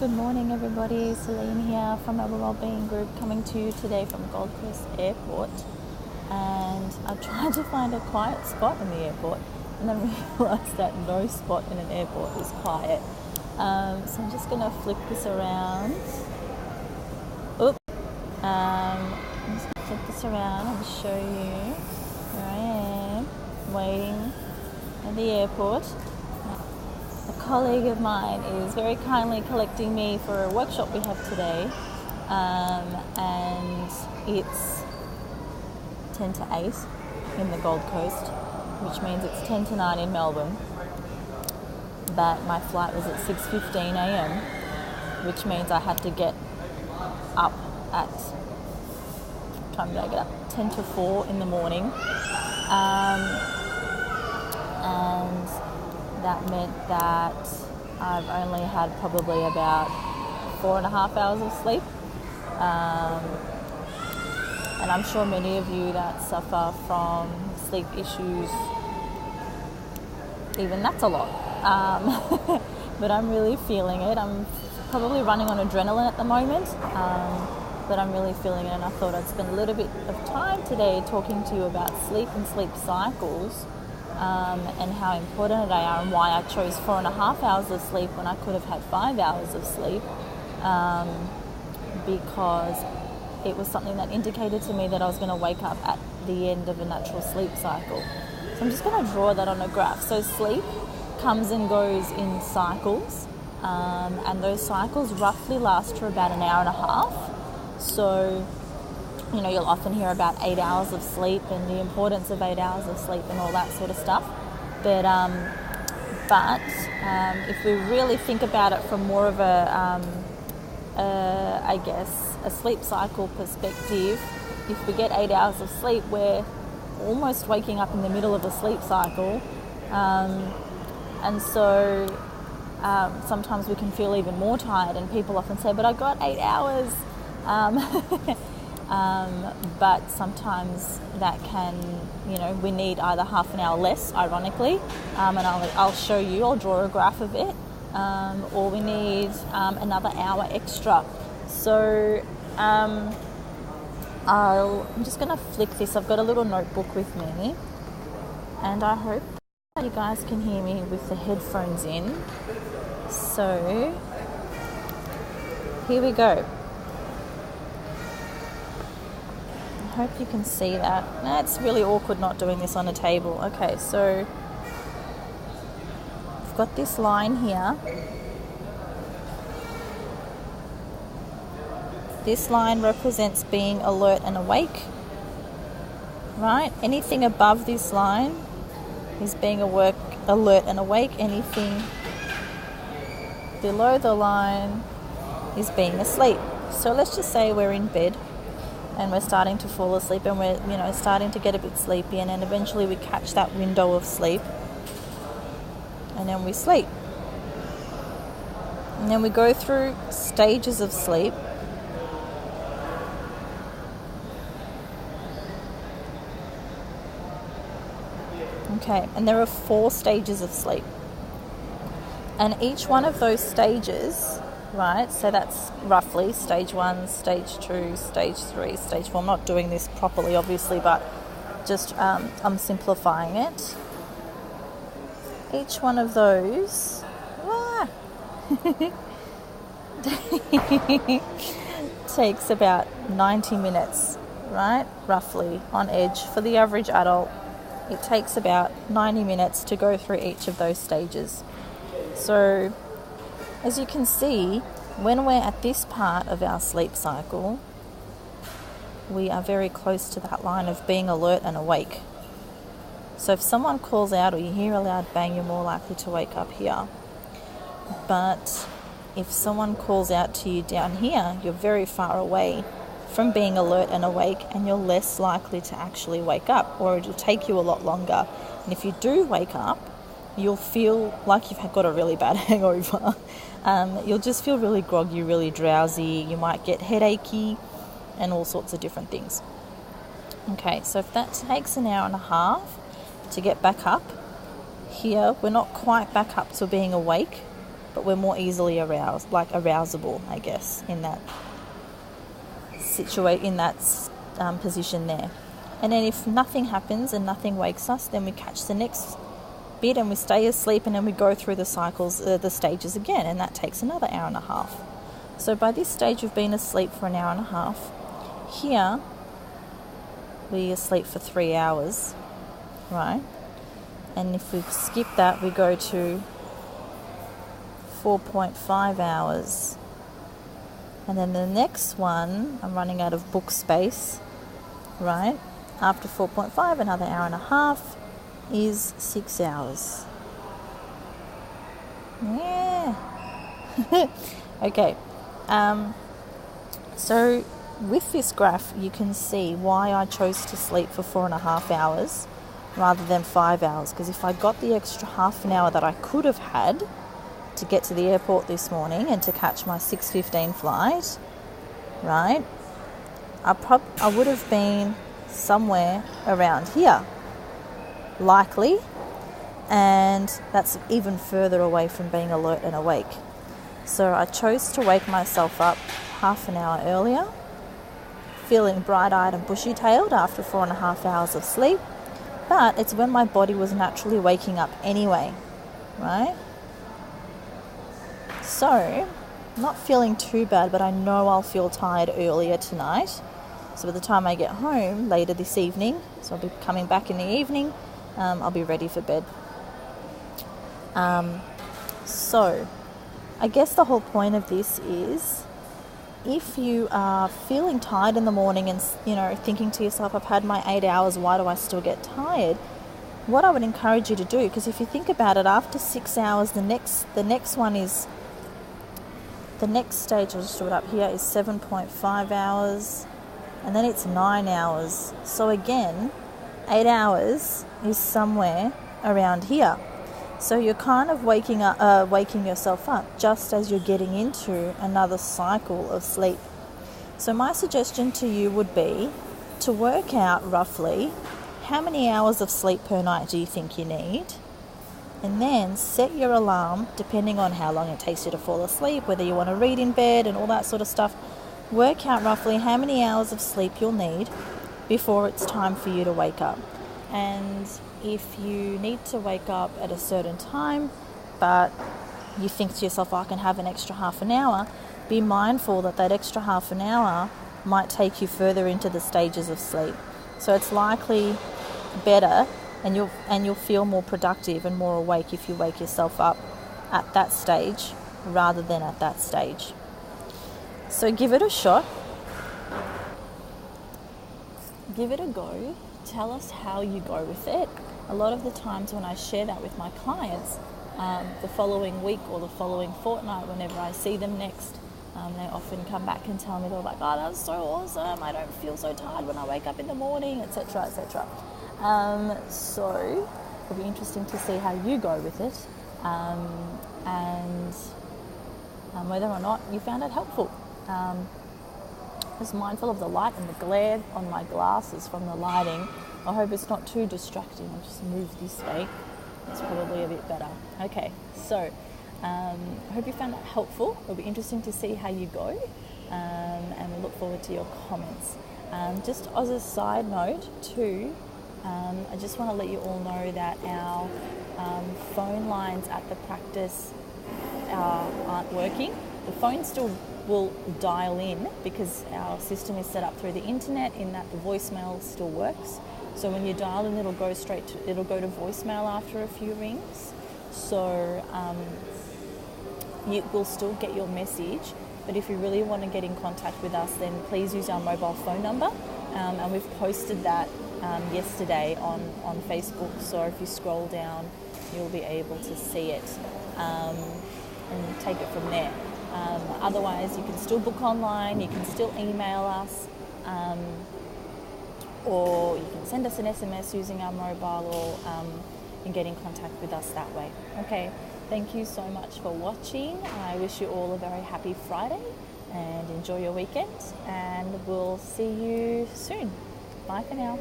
Good morning everybody, Celine here from our Wellbeing Group, coming to you today from Gold Coast Airport. And I tried to find a quiet spot in the airport and then realised that no spot in an airport is quiet. So I'm just going to flick this around. I'm just going to flip this around and show you where I am, waiting at the airport. A colleague of mine is very kindly collecting me for a workshop we have today, and it's 10 to 8 in the Gold Coast, which means it's 10 to 9 in Melbourne, but my flight was at 6:15 a.m, which means I had to get up at, what time did I get up? 10 to 4 in the morning, and that meant that I've only had probably about 4.5 hours of sleep. And I'm sure many of you that suffer from sleep issues, even that's a lot. But I'm really feeling it. I'm probably running on adrenaline at the moment, but I'm really feeling it, and I thought I'd spend a little bit of time today talking to you about sleep and sleep cycles. And how important they are, and why I chose 4.5 hours of sleep when I could have had 5 hours of sleep, because it was something that indicated to me that I was going to wake up at the end of a natural sleep cycle. So I'm just going to draw that on a graph. So sleep comes and goes in cycles, and those cycles roughly last for about an hour and a half. So you'll often hear about 8 hours of sleep and the importance of 8 hours of sleep and all that sort of stuff. But if we really think about it from more of a sleep cycle perspective, if we get 8 hours of sleep, we're almost waking up in the middle of a sleep cycle. And so sometimes we can feel even more tired, and people often say, but I got 8 hours. But sometimes that can, we need either half an hour less, ironically, and I'll show you, I'll draw a graph of it, or we need another hour extra. So I'm just going to flick this. I've got a little notebook with me, and I hope you guys can hear me with the headphones in. So here we go. I hope you can see that. It's really awkward not doing this on a table. Okay, so I've got this line here. This line represents being alert and awake, right? Anything above this line is being alert and awake. Anything below the line is being asleep. So let's just say we're in bed and we're starting to fall asleep, and we're starting to get a bit sleepy, and then eventually we catch that window of sleep, and then we sleep. And then we go through stages of sleep. Okay, and there are 4 stages of sleep. And each one of those stages, right, so that's roughly stage 1, stage 2, stage 3, stage 4. I'm not doing this properly, obviously, but just I'm simplifying it. Each one of those takes about 90 minutes, right, roughly, on edge. For the average adult, it takes about 90 minutes to go through each of those stages. So as you can see, when we're at this part of our sleep cycle, we are very close to that line of being alert and awake. So if someone calls out or you hear a loud bang, you're more likely to wake up here. But if someone calls out to you down here, you're very far away from being alert and awake, and you're less likely to actually wake up, or it'll take you a lot longer. And if you do wake up, you'll feel like you've got a really bad hangover. You'll just feel really groggy, really drowsy. You might get headachy and all sorts of different things. Okay, so if that takes an hour and a half to get back up, here we're not quite back up to being awake, but we're more easily arousable, I guess, in that position there. And then if nothing happens and nothing wakes us, then we catch the next bit and we stay asleep, and then we go through the stages again, and that takes another hour and a half. So by this stage we've been asleep for an hour and a half. Here we are asleep for 3 hours, right? And if we skip that, we go to 4.5 hours. And then the next one, I'm running out of book space, right? After 4.5, another hour and a half is 6 hours. Yeah. Okay. So with this graph, you can see why I chose to sleep for 4.5 hours rather than 5 hours. Because if I got the extra half an hour that I could have had to get to the airport this morning and to catch my 6:15 flight, right, I would have been somewhere around here, likely, and that's even further away from being alert and awake. So I chose to wake myself up half an hour earlier, feeling bright-eyed and bushy-tailed after 4.5 hours of sleep, but it's when my body was naturally waking up anyway, right? So, not feeling too bad, but I know I'll feel tired earlier tonight. So by the time I get home later this evening, so I'll be coming back in the evening, I'll be ready for bed. So, I guess the whole point of this is, if you are feeling tired in the morning and, thinking to yourself, I've had my 8 hours, why do I still get tired? What I would encourage you to do, because if you think about it, after 6 hours, the next one is, the next stage, I'll just do it up here, is 7.5 hours, and then it's 9 hours. So again, 8 hours is somewhere around here. So you're kind of waking yourself up just as you're getting into another cycle of sleep. So my suggestion to you would be to work out roughly how many hours of sleep per night do you think you need, and then set your alarm depending on how long it takes you to fall asleep, whether you want to read in bed and all that sort of stuff. Work out roughly how many hours of sleep you'll need before it's time for you to wake up. And if you need to wake up at a certain time, but you think to yourself, I can have an extra half an hour, be mindful that extra half an hour might take you further into the stages of sleep. So it's likely better, and you'll feel more productive and more awake if you wake yourself up at that stage rather than at that stage. So give it a shot. Give it a go. Tell us how you go with it. A lot of the times when I share that with my clients, the following week or the following fortnight, whenever I see them next, they often come back and tell me, they're like, oh, that was so awesome, I don't feel so tired when I wake up in the morning, etc., etc. So it'll be interesting to see how you go with it, and whether or not you found it helpful. Just mindful of the light and the glare on my glasses from the lighting. I hope it's not too distracting. I'll just move this way. It's probably a bit better. Okay, so I hope you found that helpful. It'll be interesting to see how you go, and we look forward to your comments. Just as a side note too, I just want to let you all know that our phone lines at the practice aren't working. The phone still will dial in because our system is set up through the internet, in that the voicemail still works. So when you dial in, it'll go to voicemail after a few rings. So you will still get your message, but if you really want to get in contact with us, then please use our mobile phone number, and we've posted that yesterday on Facebook. So if you scroll down, you'll be able to see it and take it from there. Otherwise, you can still book online, you can still email us, or you can send us an SMS using our mobile, or and get in contact with us that way. Okay, thank you so much for watching. I wish you all a very happy Friday and enjoy your weekend, and we'll see you soon. Bye for now.